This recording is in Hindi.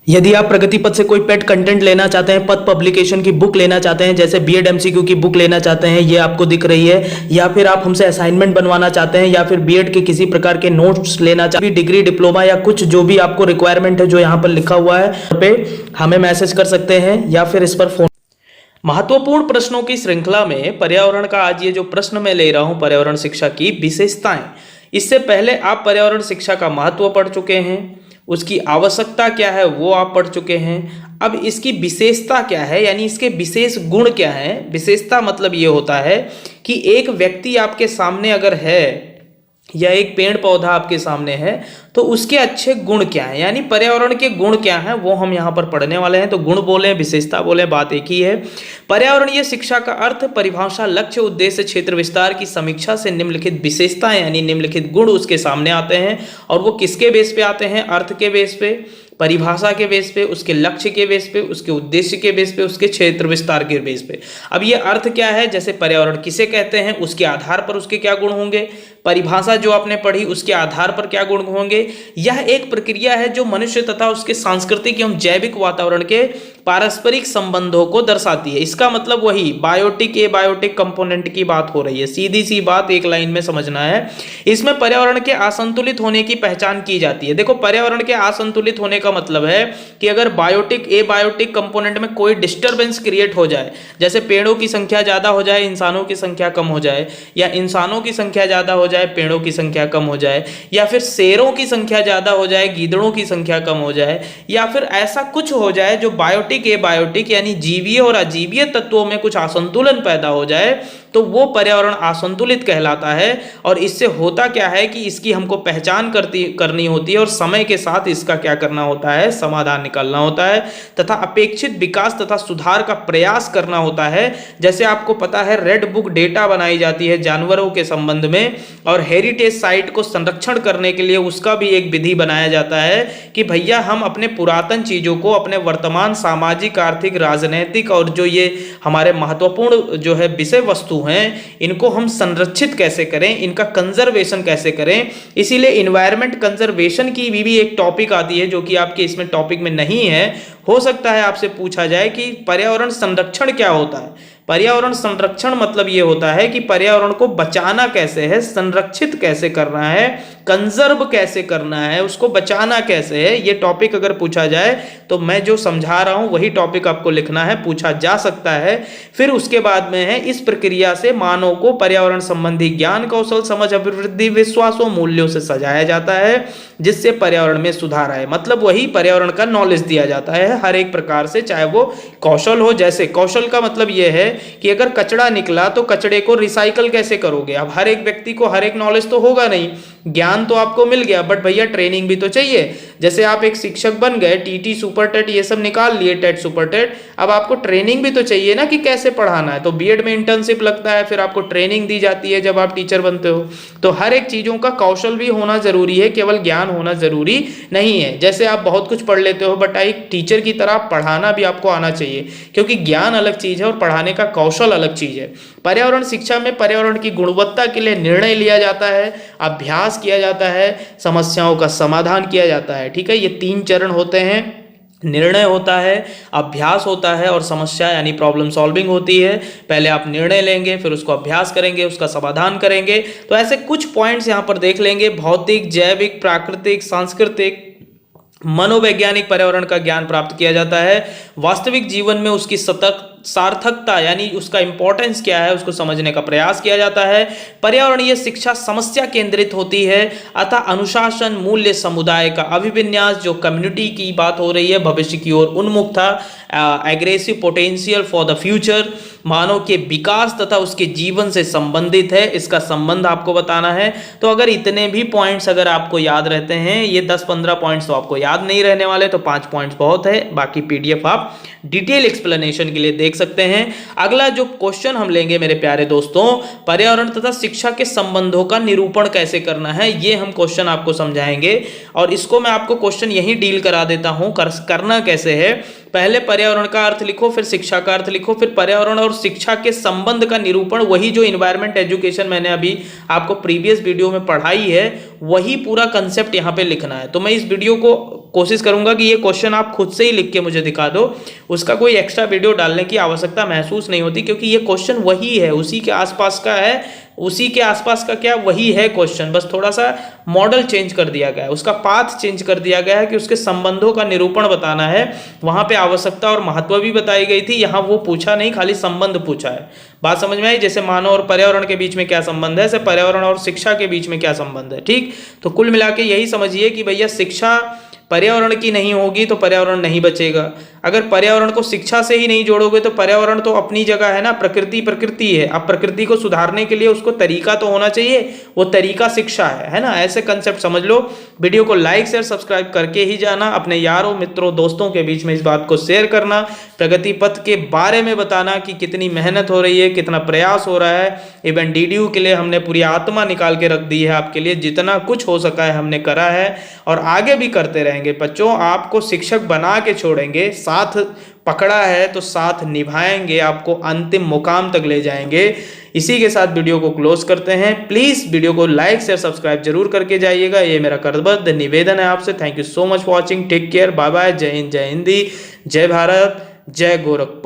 यदि आप प्रगति पथ से कोई पेड कंटेंट लेना चाहते हैं, पथ पब्लिकेशन की बुक लेना चाहते हैं, जैसे बीएड एमसीक्यू की बुक लेना चाहते हैं, ये आपको दिख रही है, या फिर आप हमसे असाइनमेंट बनवाना चाहते हैं, या फिर बीएड के किसी प्रकार के नोट्स लेना चाहते हैं, डिग्री डिप्लोमा या कुछ जो भी आपको रिक्वायरमेंट है जो यहाँ पर लिखा हुआ है पे हमें मैसेज कर सकते हैं या फिर इस पर फोन। महत्वपूर्ण प्रश्नों की श्रृंखला में पर्यावरण का आज ये जो प्रश्न मैं ले रहा हूं, पर्यावरण शिक्षा की विशेषताएं। इससे पहले आप पर्यावरण शिक्षा का महत्व पढ़ चुके हैं, उसकी आवश्यकता क्या है वो आप पढ़ चुके हैं। अब इसकी विशेषता क्या है, यानी इसके विशेष गुण क्या है। विशेषता मतलब ये होता है कि एक व्यक्ति आपके सामने अगर है या एक पेड़ पौधा आपके सामने है तो उसके अच्छे गुण क्या हैं, यानी पर्यावरण के गुण क्या हैं वो हम यहाँ पर पढ़ने वाले हैं। तो गुण बोले विशेषता बोले बात एक ही है। पर्यावरणीय शिक्षा का अर्थ, परिभाषा, लक्ष्य, उद्देश्य, क्षेत्र विस्तार की समीक्षा से निम्नलिखित विशेषताएं यानी निम्नलिखित गुण उसके सामने आते हैं। और वो किसके बेस पे आते हैं? अर्थ के बेस पे, परिभाषा के बेस पे, उसके लक्ष्य के बेस पे, उसके उद्देश्य के बेस पे, उसके क्षेत्र विस्तार के बेस पे। अब ये अर्थ क्या है, जैसे पर्यावरण किसे कहते हैं, उसके आधार पर उसके क्या गुण होंगे। परिभाषा जो आपने पढ़ी उसके आधार पर क्या गुण होंगे। यह एक प्रक्रिया है जो मनुष्य तथा उसके सांस्कृतिक एवं जैविक वातावरण के पारस्परिक संबंधों को दर्शाती है। इसका मतलब वही बायोटिक एबायोटिक कंपोनेंट की बात हो रही है। सीधी सी बात एक लाइन में समझना है। इसमें पर्यावरण के असंतुलित होने की पहचान की जाती है। देखो, पर्यावरण के असंतुलित होने का मतलब है कि अगर बायोटिक एबायोटिक कंपोनेंट में कोई डिस्टर्बेंस क्रिएट हो जाए, जैसे पेड़ों की संख्या ज्यादा हो जाए, इंसानों की संख्या कम हो जाए, या इंसानों की संख्या ज्यादा हो जाए, पेड़ों की संख्या कम हो जाए, या फिर शेरों की संख्या ज्यादा हो जाए, गीदड़ों की संख्या कम हो जाए, या फिर ऐसा कुछ हो जाए जो बायोटिक एबायोटिक यानी जीवीय और अजीवीय तत्वों में कुछ असंतुलन पैदा हो जाए, तो वो पर्यावरण असंतुलित कहलाता है। और इससे होता क्या है कि इसकी हमको पहचान करनी होती है और समय के साथ इसका क्या करना होता है, समाधान निकालना होता है तथा अपेक्षित विकास तथा सुधार का प्रयास करना होता है। जैसे आपको पता है रेड बुक डेटा बनाई जाती है जानवरों के संबंध में, और हेरिटेज साइट को संरक्षण करने के लिए उसका भी एक विधि बनाया जाता है कि भैया हम अपने पुरातन चीजों को अपने वर्तमान सामाजिक, आर्थिक, राजनैतिक और जो ये हमारे महत्वपूर्ण जो है विषय वस्तु हैं, इनको हम संरक्षित कैसे करें, इनका कंजर्वेशन कैसे करें। इसीलिए इन्वायरमेंट कंजर्वेशन की भी एक टॉपिक आती है जो कि आपके इसमें टॉपिक में नहीं है। हो सकता है आपसे पूछा जाए कि पर्यावरण संरक्षण क्या होता है। पर्यावरण संरक्षण मतलब ये होता है कि पर्यावरण को बचाना कैसे है, संरक्षित कैसे करना है, कंजर्व कैसे करना है, उसको बचाना कैसे है। ये टॉपिक अगर पूछा जाए तो मैं जो समझा रहा हूं वही टॉपिक आपको लिखना है, पूछा जा सकता है। फिर उसके बाद में है इस प्रक्रिया से मानव को पर्यावरण संबंधी ज्ञान, कौशल, समझ, अभिवृद्धि, विश्वासों, मूल्यों से सजाया जाता है जिससे पर्यावरण में सुधार आए। मतलब वही पर्यावरण का नॉलेज दिया जाता है हर एक प्रकार से, चाहे वो कौशल हो। जैसे कौशल का मतलब यह है कि अगर कचरा निकला तो कचरे को रिसाइकल कैसे करोगे। अब हर एक व्यक्ति को हर एक नॉलेज तो होगा नहीं, ज्ञान तो आपको मिल गया बट भैया ट्रेनिंग भी तो चाहिए। जैसे आप एक शिक्षक बन गए, टीटी सुपर टेट ये सब निकाल लिए, टेट सुपर टेट, अब आपको ट्रेनिंग भी तो चाहिए ना कि कैसे पढ़ाना है। तो बीएड में इंटर्नशिप लगता है, फिर आपको ट्रेनिंग दी जाती है जब आप टीचर बनते हो। तो हर एक चीजों का कौशल भी होना जरूरी है, केवल ज्ञान होना जरूरी नहीं है। जैसे आप बहुत कुछ पढ़ लेते हो बट एक टीचर की तरह पढ़ाना भी आपको आना चाहिए, क्योंकि ज्ञान अलग चीज है और पढ़ाने का कौशल अलग चीज है। पर्यावरण शिक्षा में पर्यावरण की गुणवत्ता के लिए निर्णय लिया जाता है, अभ्यास किया जाता है, समस्याओं का समाधान किया जाता है। ठीक है, ये 3 चरण होते हैं। निर्णय होता है, अभ्यास होता है और समस्या यानी प्रॉब्लम सॉल्विंग होती है। पहले आप निर्णय लेंगे, फिर उसको अभ्यास करेंगे, उसका समाधान करेंगे। तो ऐसे कुछ पॉइंट्स यहाँ पर देख लेंगे। भौतिक, जैविक, प्राकृतिक, सांस्कृतिक, मनोवैज्ञानिक पर्यावरण का ज्ञान प्राप्त किया जाता है। वास्तविक जीवन में उसकी सार्थकता यानी उसका इंपॉर्टेंस क्या है उसको समझने का प्रयास किया जाता है। पर्यावरणीय शिक्षा समस्या केंद्रित होती है, अतः अनुशासन, मूल्य, समुदाय का अभिविन्यास, जो कम्युनिटी की बात हो रही है, भविष्य की ओर उन्मुख था, aggressive potential for the future, मानव के विकास तथा उसके जीवन से संबंधित है, इसका संबंध आपको बताना है। तो अगर इतने भी पॉइंट्स अगर आपको याद रहते हैं, ये 10-15 पॉइंट्स तो आपको याद नहीं रहने वाले, तो 5 पॉइंट्स बहुत है। बाकी पीडीएफ आप डिटेल एक्सप्लेनेशन के लिए देख सकते हैं। अगला जो क्वेश्चन हम लेंगे मेरे प्यारे दोस्तों, पर्यावरण तथा शिक्षा के संबंधों का निरूपण कैसे करना है, ये हम क्वेश्चन आपको समझाएंगे। और इसको मैं आपको क्वेश्चन यही डील करा देता हूं, करना कैसे है। पहले पर्यावरण का अर्थ लिखो, फिर शिक्षा का अर्थ लिखो, फिर पर्यावरण और शिक्षा के संबंध का निरूपण, वही जो इन्वायरमेंट एजुकेशन मैंने अभी आपको प्रीवियस वीडियो में पढ़ाई है, वही पूरा कंसेप्ट यहाँ पे लिखना है। तो मैं इस वीडियो को कोशिश करूंगा कि ये क्वेश्चन आप खुद से ही लिख के मुझे दिखा दो, उसका कोई एक्स्ट्रा वीडियो डालने की आवश्यकता महसूस नहीं होती, क्योंकि ये क्वेश्चन वही है, उसी के आसपास का है, उसी के आसपास का क्या वही है क्वेश्चन, बस थोड़ा सा मॉडल चेंज कर दिया गया है, उसका पाथ चेंज कर दिया गया है कि उसके संबंधों का निरूपण बताना है। वहां पे आवश्यकता और महत्व भी बताई गई थी, यहाँ वो पूछा नहीं, खाली संबंध पूछा है। बात समझ में आई? जैसे मानव और पर्यावरण के बीच में क्या संबंध है, ऐसे पर्यावरण और शिक्षा के बीच में क्या संबंध है। ठीक, तो कुल मिला के यही समझिए कि भैया शिक्षा पर्यावरण की नहीं होगी तो पर्यावरण नहीं बचेगा। अगर पर्यावरण को शिक्षा से ही नहीं जोड़ोगे तो पर्यावरण तो अपनी जगह है ना, प्रकृति प्रकृति है। अब प्रकृति को सुधारने के लिए उसको तरीका तो होना चाहिए, वो तरीका शिक्षा है ना। ऐसे कंसेप्ट समझ लो। वीडियो को लाइक शेयर सब्सक्राइब करके ही जाना, अपने यारों मित्रों दोस्तों के बीच में इस बात को शेयर करना, प्रगति पथ के बारे में बताना कि कितनी मेहनत हो रही है, कितना प्रयास हो रहा है। इवन डीडीयू के लिए हमने पूरी आत्मा निकाल के रख दी है आपके लिए, जितना कुछ हो सका है हमने करा है और आगे भी करते रहेंगे। बच्चों, आपको शिक्षक बना के छोड़ेंगे, साथ पकड़ा है तो साथ निभाएंगे, आपको अंतिम मुकाम तक ले जाएंगे। इसी के साथ वीडियो को क्लोज करते हैं। प्लीज वीडियो को लाइक शेयर सब्सक्राइब जरूर करके जाइएगा, ये मेरा कर्तव्य निवेदन है आपसे। Thank you so much for watching. Take care, bye bye, जय हिंद, जय हिंदी, जय भारत, जय गोरखपुर।